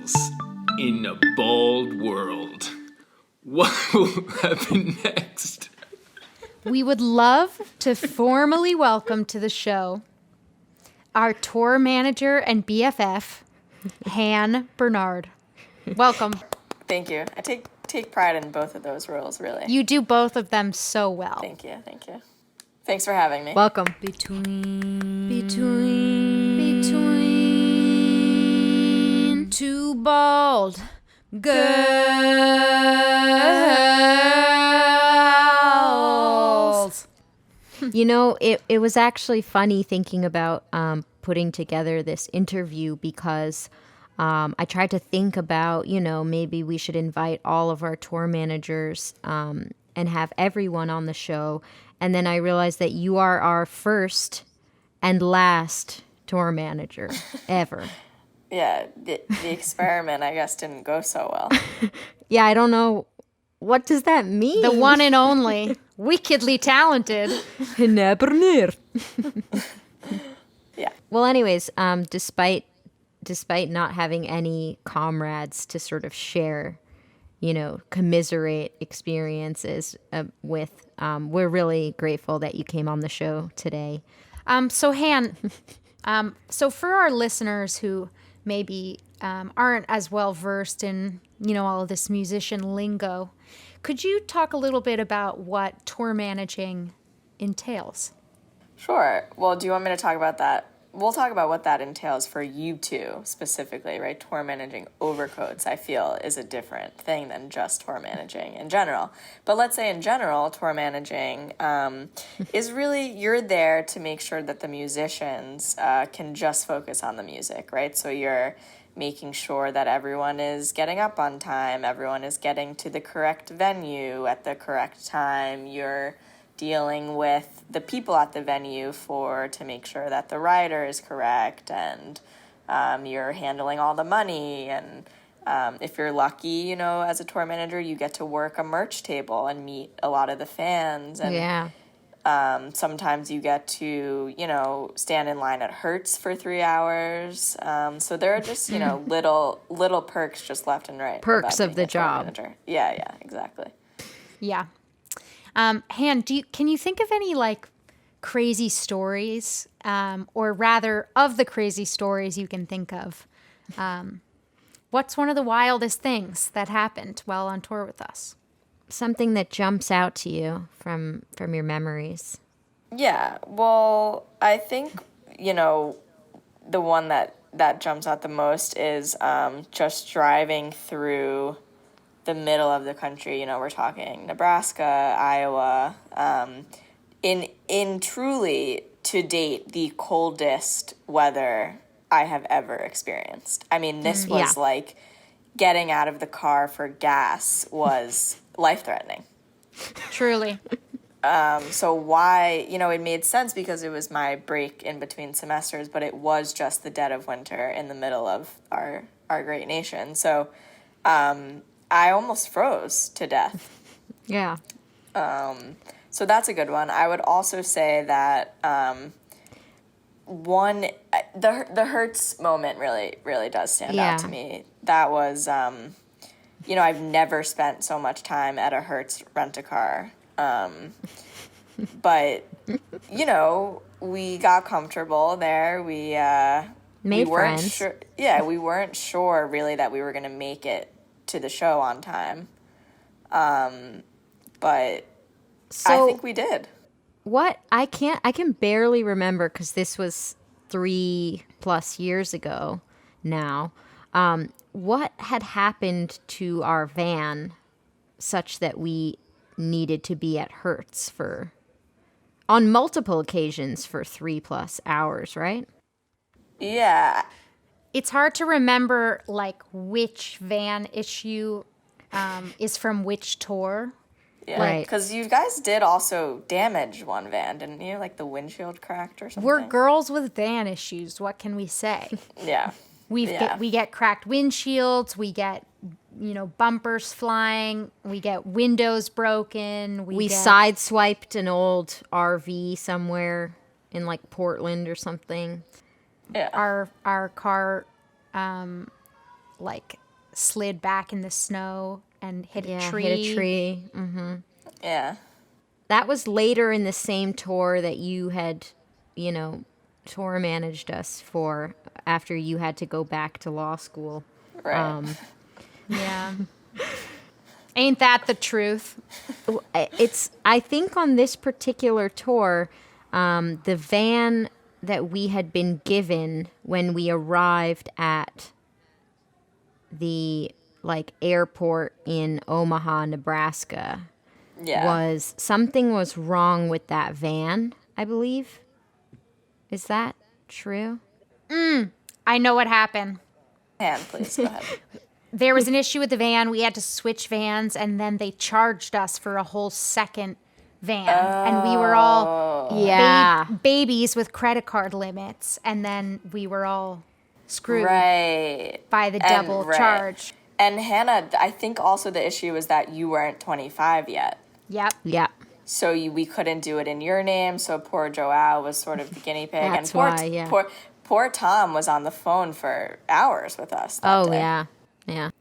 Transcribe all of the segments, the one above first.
Entails in a bald world. What will happen next? We would love to formally welcome to the show our tour manager and BFF, Han Bernard. Welcome. Thank you. I take pride in both of those roles, really. You do both of them so well. Thank you. Thanks for having me. Welcome. Between two bald girls. You know, it was actually funny thinking about putting together this interview because I tried to think about, maybe we should invite all of our tour managers and have everyone on the show. And then I realized that you are our first and last tour manager ever. Yeah, the experiment, I guess, didn't go so well. Yeah, I don't know. What does that mean? The one and only, wickedly talented. Never. Yeah. Well, anyways, despite not having any comrades to sort of share, commiserate experiences with, we're really grateful that you came on the show today. So Han, so for our listeners who maybe aren't as well versed in, all of this musician lingo, could you talk a little bit about what tour managing entails? Sure. Well, do you want me to talk about that? We'll talk about what that entails for you two specifically, right? Tour managing Overcoats, I feel, is a different thing than just tour managing in general. But let's say in general, tour managing is really, you're there to make sure that the musicians can just focus on the music, right? So you're making sure that everyone is getting up on time, everyone is getting to the correct venue at the correct time, you're dealing with the people at the venue to make sure that the rider is correct, and you're handling all the money, and if you're lucky, as a tour manager, you get to work a merch table and meet a lot of the fans, and Yeah. Sometimes you get to, stand in line at Hertz for 3 hours. So there are just, little perks just left and right. Perks of the job. Manager. Yeah, exactly. Yeah. Han, can you think of any crazy stories, or rather of the crazy stories you can think of? What's one of the wildest things that happened while on tour with us? Something that jumps out to you from your memories. Yeah, well, I think, the one that jumps out the most is just driving through the middle of the country. We're talking Nebraska, Iowa, in truly, to date, the coldest weather I have ever experienced. I mean, this was like getting out of the car for gas was life-threatening. Truly. So why, it made sense because it was my break in between semesters, but it was just the dead of winter in the middle of our great nation. So I almost froze to death. Yeah. So that's a good one. I would also say that the Hertz moment really does stand out to me. That was, I've never spent so much time at a Hertz rent-a-car. But, we got comfortable there. We made weren't friends. Sure, we weren't sure really that we were going to make it to the show on time. But I think we did. What? I can barely remember because this was 3+ years ago now. What had happened to our van such that we needed to be at Hertz on multiple occasions for 3+ hours, right? Yeah. It's hard to remember which van issue is from which tour. Yeah, right. Because you guys did also damage one van, didn't you? Like the windshield cracked or something. We're girls with van issues. What can we say? Yeah. We get cracked windshields. We get bumpers flying. We get windows broken. We sideswiped an old RV somewhere in Portland or something. Yeah. Our car like slid back in the snow and hit a tree. Hit a tree. Yeah. That was later in the same tour that you had, tour managed us for after you had to go back to law school. Right. Yeah. Ain't that the truth? I think on this particular tour, the van that we had been given when we arrived at the airport in Omaha, Nebraska, Yeah. something was wrong with that van, I believe. Is that true? I know what happened. Han, please go ahead. There was an issue with the van. We had to switch vans, and then they charged us for a whole second van. And we were all Yeah. babies with credit card limits, and then we were all screwed Right. by the double right. charge. And Hannah, I think also the issue was that you weren't 25 yet. Yep. Yeah. So we couldn't do it in your name. So poor Joelle was sort of the guinea pig. That's and poor, why, yeah. poor Tom was on the phone for hours with us that day. Yeah. Yeah.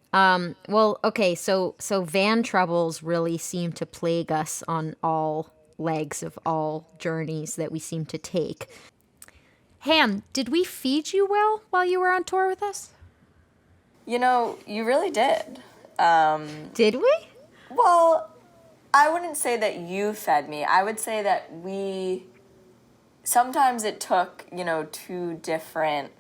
Well, okay, so van troubles really seem to plague us on all legs of all journeys that we seem to take. Han, did we feed you well while you were on tour with us? You know, you really did. Did we? Well, I wouldn't say that you fed me. I would say that sometimes it took, two different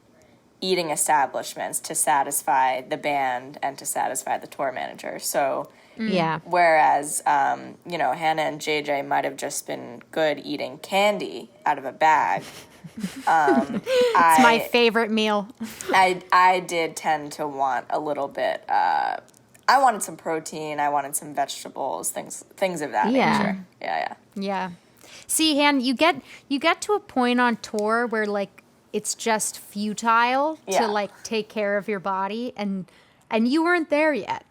eating establishments to satisfy the band and to satisfy the tour manager. So, Yeah. whereas, Hannah and JJ might have just been good eating candy out of a bag. It's my favorite meal. I did tend to want a little bit. I wanted some protein. I wanted some vegetables. Things of that Yeah. nature. Yeah. Yeah. See, Han, you get to a point on tour where it's just futile Yeah. to take care of your body, and you weren't there yet,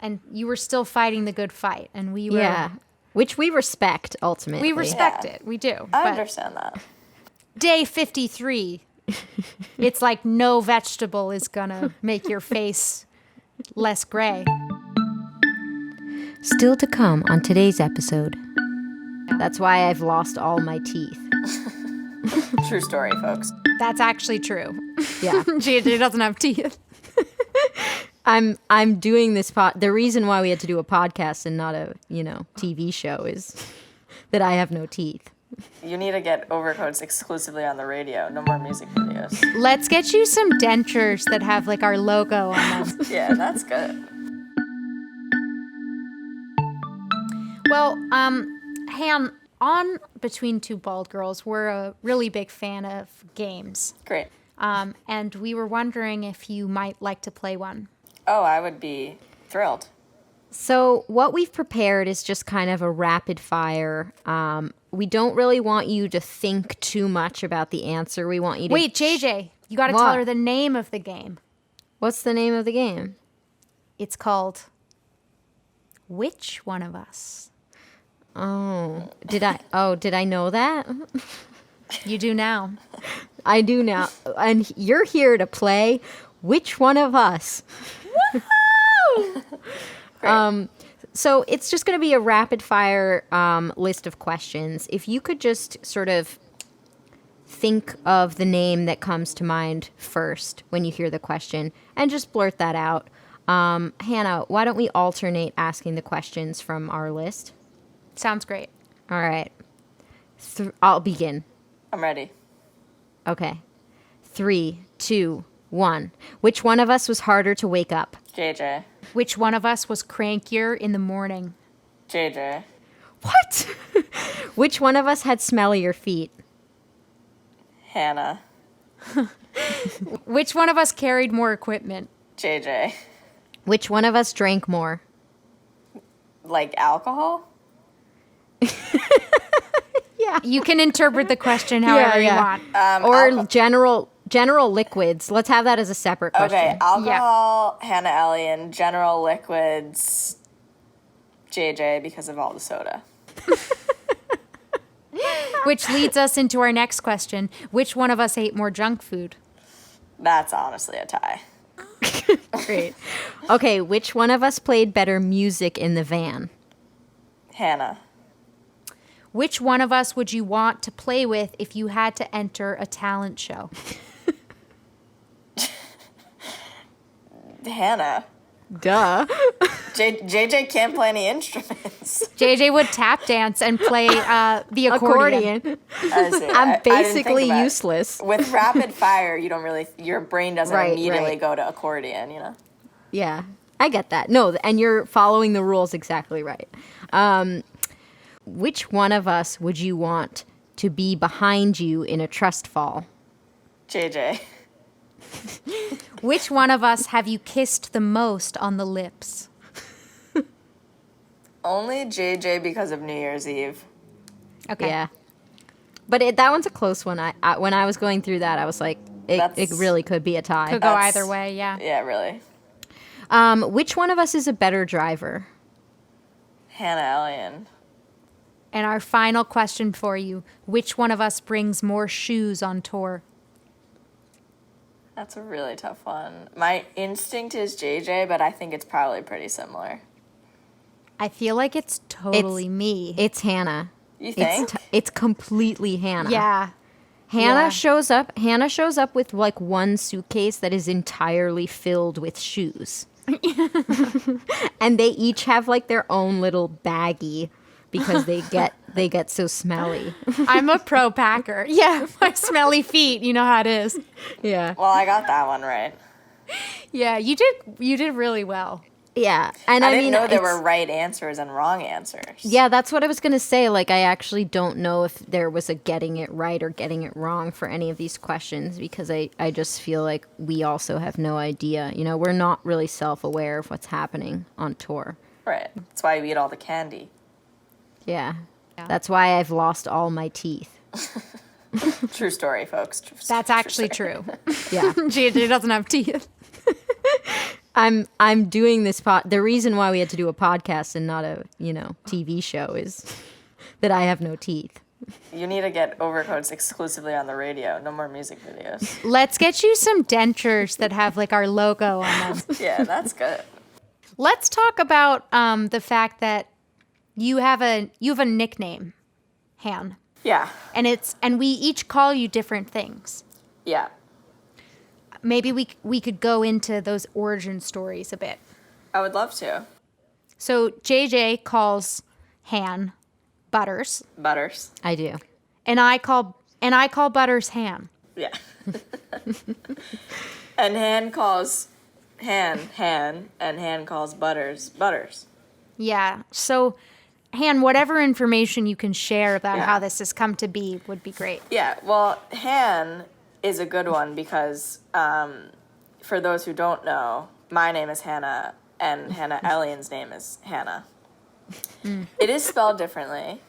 and you were still fighting the good fight, and we were. Yeah. Which we respect ultimately. We respect Yeah. it. We do. I But understand that. day 53, it's like no vegetable is gonna make your face less gray. Still to come on today's episode. That's why I've lost all my teeth. True story, folks. That's actually true. Yeah. JJ doesn't have teeth. I'm doing this the reason why we had to do a podcast and not a, TV show is that I have no teeth. You need to get Overcoats exclusively on the radio. No more music videos. Let's get you some dentures that have our logo on them. Yeah, that's good. Well, Han, on Between Two Bald Girls, we're a really big fan of games. Great. And we were wondering if you might like to play one. Oh, I would be thrilled. So what we've prepared is just kind of a rapid fire. We don't really want you to think too much about the answer. We want you to... Wait, JJ, you got to What? tell her the name of the game. What's the name of the game? It's called Which One of Us? Oh, did I know that? You do now. I do now. And you're here to play Which One of Us? Great. So it's just going to be a rapid fire list of questions. If you could just sort of think of the name that comes to mind first when you hear the question and just blurt that out. Hannah, why don't we alternate asking the questions from our list? Sounds great. All right. I'll begin. I'm ready. Okay. 3, 2, 1. Which one of us was harder to wake up? JJ. Which one of us was crankier in the morning? JJ. What? Which one of us had smellier feet? Hannah. Which one of us carried more equipment? JJ. Which one of us drank more? Like alcohol? Yeah. You can interpret the question however you want. Or general liquids. Let's have that as a separate question. Okay, alcohol, Hannah Ellion, general liquids, JJ because of all the soda. Which leads us into our next question. Which one of us ate more junk food? That's honestly a tie. Great. Okay, which one of us played better music in the van? Hannah. Which one of us would you want to play with if you had to enter a talent show? Hannah. Duh. JJ can't play any instruments. JJ would tap dance and play the accordion. I see. I'm I didn't think basically about it. useless. With rapid fire, you don't really, your brain doesn't Right, immediately right. go to accordion, you know? Yeah, I get that. No, and you're following the rules exactly right. Which one of us would you want to be behind you in a trust fall? JJ. Which one of us have you kissed the most on the lips? Only JJ because of New Year's Eve. Okay. Yeah. But that one's a close one. I when I was going through that, I was like, it That's- really could be a tie. Could go That's- either way, yeah. Yeah, really. Which one of us is a better driver? Hannah Ellion. And our final question for you, which one of us brings more shoes on tour? That's a really tough one. My instinct is JJ, but I think it's probably pretty similar. I feel like it's totally me. It's Hannah. You think? It's completely Hannah. Yeah. Hannah Yeah. shows up. Hannah shows up with like one suitcase that is entirely filled with shoes. And they each have like their own little baggie because they get so smelly. I'm a pro packer. Yeah, my smelly feet. You know how it is. Yeah. Well, I got that one right. Yeah, you did really well. Yeah. And I I didn't mean, know there it's- were right answers and wrong answers. Yeah, that's what I was going to say. Like, I actually don't know if there was a getting it right or getting it wrong for any of these questions because I just feel like we also have no idea. You know, we're not really self-aware of what's happening on tour. Right. That's why you eat all the candy. Yeah. Yeah. That's why I've lost all my teeth. True story, folks. That's actually true. Yeah. JJ doesn't have teeth. I'm doing this the reason why we had to do a podcast and not a, TV show is that I have no teeth. You need to get Overcoats exclusively on the radio. No more music videos. Let's get you some dentures that have like our logo on them. Yeah, that's good. Let's talk about the fact that you have a nickname, Han, Yeah. and we each call you different things. Yeah. Maybe we could go into those origin stories a bit. I would love to. So JJ calls Han Butters, Butters. I do. and I call Butters Han. Yeah. And Han calls Han, and Han calls Butters. Yeah. So, Han, whatever information you can share about Yeah. how this has come to be would be great. Yeah, well, Han is a good one because for those who don't know, my name is Hannah and Hannah Ellion's name is Hannah. It is spelled differently.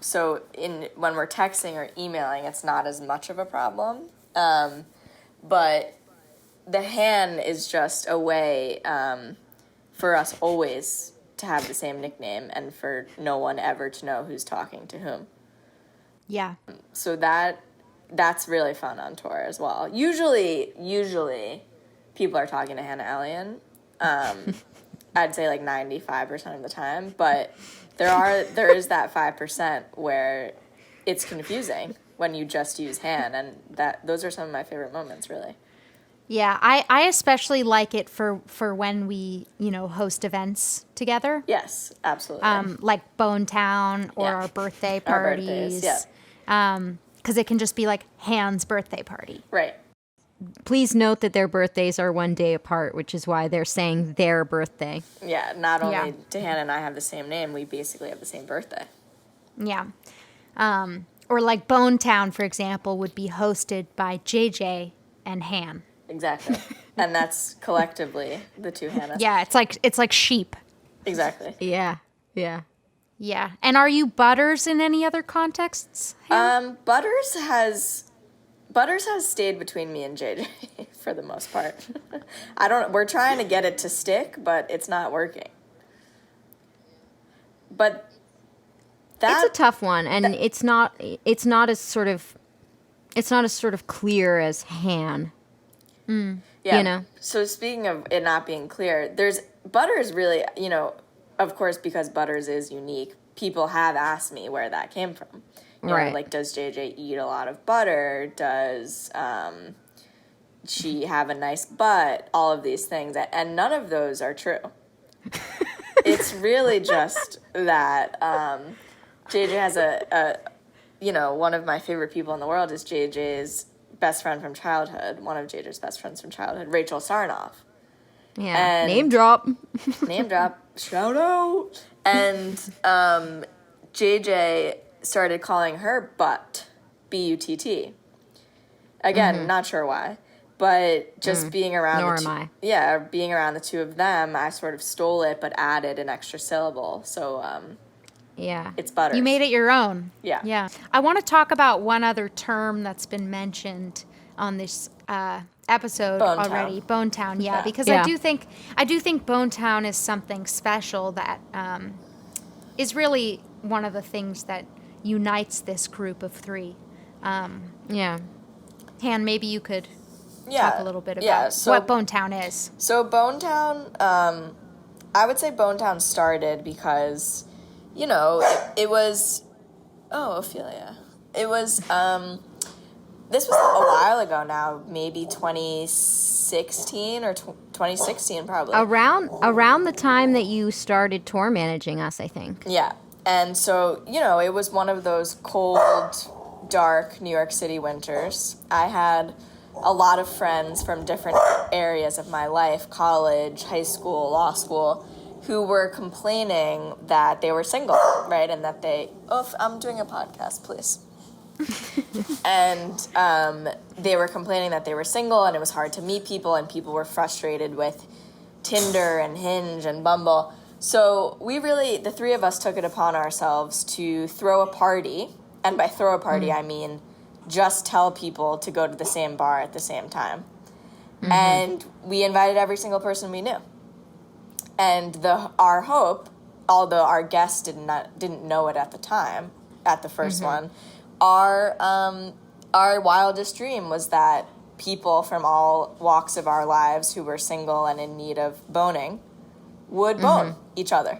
So when we're texting or emailing, it's not as much of a problem. But the Han is just a way for us always to have the same nickname and for no one ever to know who's talking to whom. Yeah. So that's really fun on tour as well. Usually people are talking to Hannah Ellion. I'd say like 95% of the time, but there is that 5% where it's confusing when you just use Han, and those are some of my favorite moments, really. Yeah, I especially like it for when we, host events together. Yes, absolutely. Like Bone Town or Yeah. our birthday Our parties. birthdays, yeah. Because it can just be like Han's birthday party. Right. Please note that their birthdays are one day apart, which is why they're saying their birthday. Yeah, not only Yeah. do Hannah and I have the same name, we basically have the same birthday. Yeah. Or like Bone Town, for example, would be hosted by JJ and Han. Exactly. And that's collectively the two Hannahs. Yeah, it's like sheep. Exactly. Yeah. Yeah. Yeah. And are you Butters in any other contexts? Butters has stayed between me and JJ for the most part. We're trying to get it to stick, but it's not working. But It's a tough one, and it's not as sort of clear as Han. Yeah, Yeah. You know? So speaking of it not being clear, Butters really, of course, because Butters is unique, people have asked me where that came from. Right. Like, does JJ eat a lot of butter? Does she have a nice butt? All of these things. And none of those are true. It's really just that JJ has one of my favorite people in the world is JJ's best friend from childhood, one of JJ's best friends from childhood, Rachel Sarnoff. Yeah. And Name drop. Name drop. Shout out. And JJ started calling her Butt, B-U-T-T. Again, not sure why. But just being around Nor the two, am I. Yeah, being around the two of them, I sort of stole it but added an extra syllable. So Yeah. it's Butters. You made it your own. Yeah. Yeah. I want to talk about one other term that's been mentioned on this episode Bonetown. already. Bonetown, yeah. Yeah. Because Yeah. I do think Bonetown is something special that is really one of the things that unites this group of three. Yeah. Han, maybe you could Yeah. talk a little bit about Yeah, so- what Bonetown is. So Bonetown, I would say Bonetown started because, it was, Ophelia. It was, this was a while ago now, maybe 2016 or 2016 probably. Around the time that you started tour managing us, I think. Yeah. And so, it was one of those cold, dark New York City winters. I had a lot of friends from different areas of my life, college, high school, law school, who were complaining that they were single, right? And that I'm doing a podcast, please. And they were complaining that they were single and it was hard to meet people and people were frustrated with Tinder and Hinge and Bumble. So the three of us took it upon ourselves to throw a party. And by throw a party, I mean just tell people to go to the same bar at the same time. Mm-hmm. And we invited every single person we knew. And our hope, although our guests didn't know it at the time, at the first one, our wildest dream was that people from all walks of our lives who were single and in need of boning would bone each other.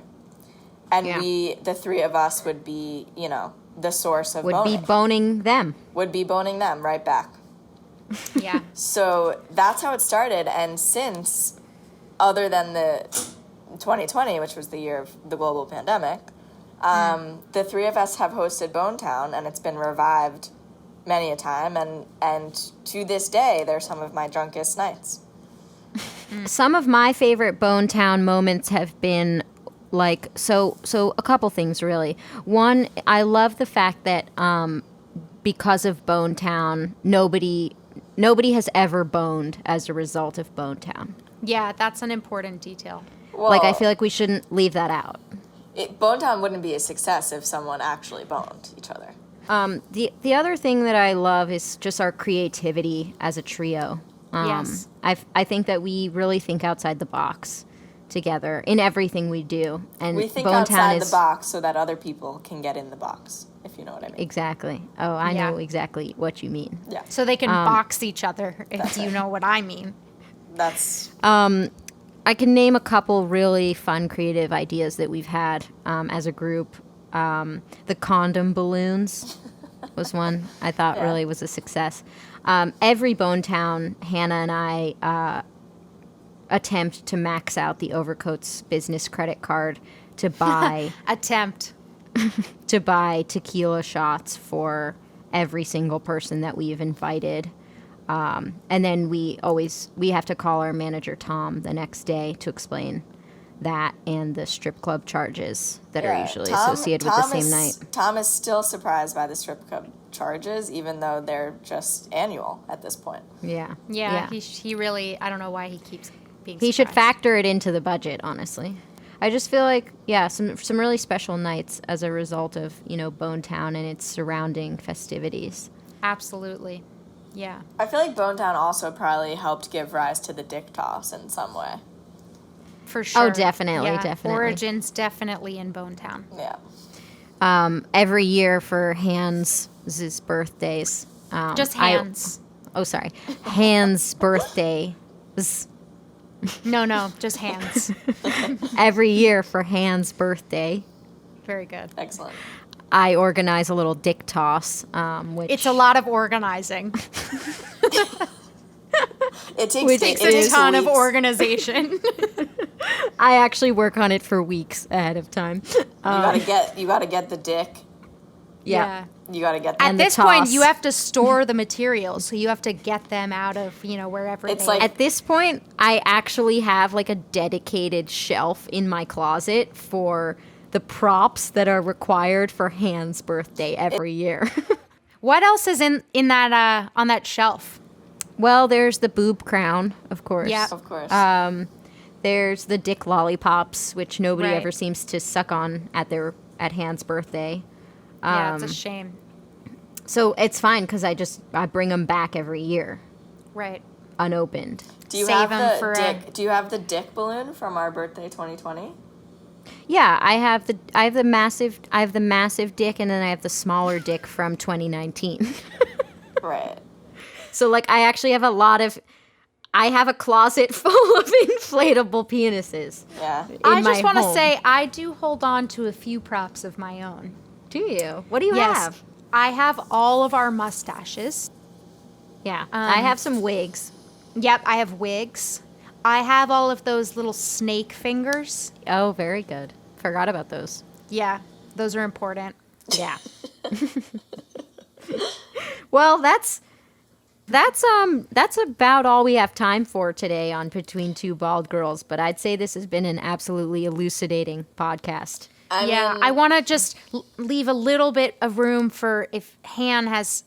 And the three of us would be, the source of boning. Would be boning them. Would be boning them right back. Yeah. So that's how it started. And since, other than the 2020, which was the year of the global pandemic, the three of us have hosted Bonetown, and it's been revived many a time. And to this day, they're some of my drunkest nights. Some of my favorite Bonetown moments have been so a couple things really. One, I love the fact that because of Bonetown, nobody has ever boned as a result of Bonetown. Yeah, that's an important detail. Well, I feel like we shouldn't leave that out. Bonetown wouldn't be a success if someone actually boned each other. The other thing that I love is just our creativity as a trio. Yes. I think that we really think outside the box together in everything we do. And We think Bonetown outside is the box so that other people can get in the box, if you know what I mean. exactly. Oh, I Yeah. know exactly what you mean. Yeah. So they can box each other, if you know what I mean. That's I can name a couple really fun creative ideas that we've had as a group. The condom balloons was one I thought Yeah. really was a success. Every Bonetown, Hannah and I attempt to max out the Overcoats business credit card to buy Attempt. tequila shots for every single person that we've invited. And then we have to call our manager Tom the next day to explain that and the strip club charges that are usually associated with the same night. Tom is still surprised by the strip club charges, even though they're just annual at this point. Yeah. Yeah, he really, I don't know why he keeps being He should surprised. factor it into the budget, honestly. I just feel like, some really special nights as a result of, Bonetown and its surrounding festivities. Absolutely. Yeah. I feel like Bonetown also probably helped give rise to the dick toss in some way. For sure. definitely, Yeah. definitely. Origins definitely in Bonetown. Yeah. Every year for Hans' birthdays. Just hands. Hans' birthday, gloves No, just hands. every year for Han's birthday. Very good. Excellent. I organize a little dick toss, which It's a lot of organizing. It It takes a ton of weeks. organization. I actually work on it for weeks ahead of time. You gotta get the dick. Yeah. You gotta get At And the this point, toss. you have to store the materials, so you have to get them out of, wherever It's they like- At this point, I actually have like a dedicated shelf in my closet for the props that are required for Han's birthday every year. What else is in that on that shelf? Well, there's the boob crown, of course. Yeah. Of course. There's the dick lollipops, which nobody Right. ever seems to suck on at Han's birthday. Yeah, it's a shame. So it's fine because I bring them back every year, Right. unopened. do you save have 'em the for dick? Do you have the dick balloon from our birthday 2020? Yeah, I have the massive dick, and then I have the smaller dick from 2019. Right. So like I actually have I have a closet full of inflatable penises. Yeah. I in just my want to home. say I do hold on to a few props of my own. Do you? What do you Yes. have? I have all of our mustaches. Yeah, I have some wigs. Yep, I have wigs. I have all of those little snake fingers. Oh, very good. Forgot about those. Yeah, those are important. Yeah. Well, that's about all we have time for today on Between Two Bald Girls, but I'd say this has been an absolutely elucidating podcast. I mean, I want to just leave a little bit of room for if Han has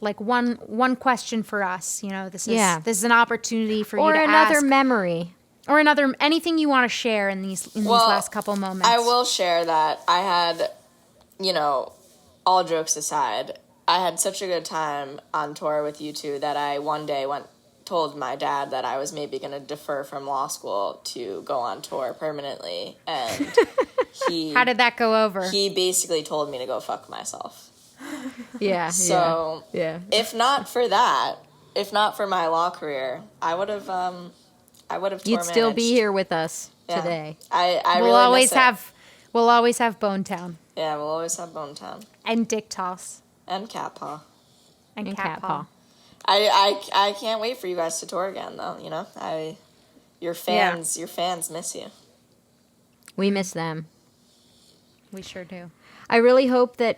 like one question for us. This is an opportunity for Or you to another ask, memory. or anything you want to share in these last couple moments. I will share that I had, all jokes aside, I had such a good time on tour with you two that I one day told my dad that I was maybe going to defer from law school to go on tour permanently, and How did that go over? he basically told me to go fuck myself. Yeah. So yeah. if not for that, if not for my law career, I would have You'd still be here with us Yeah. today. I we'll really always miss it. have we'll always have Bone Town Yeah, we'll always have Bone Town and Dick Toss and Cat Paw. and And Cat Cat Paw. Paw. I can't wait for you guys to tour again, though. Your fans miss you. We miss them. We sure do. I really hope that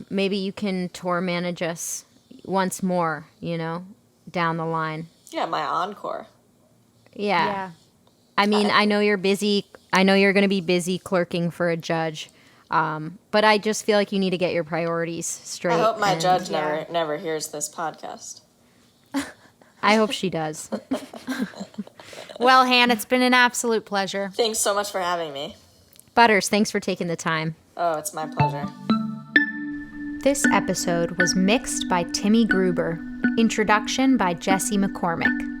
maybe you can tour manage us once more, down the line. Yeah, my encore. Yeah. I mean, I know you're busy. I know you're going to be busy clerking for a judge. But I just feel like you need to get your priorities straight. I hope my and judge Yeah. never hears this podcast. I hope she does. Well, Han, it's been an absolute pleasure. Thanks so much for having me. Butters, thanks for taking the time. Oh, it's my pleasure. This episode was mixed by Timmy Gruber. Introduction by Jesse McCormick.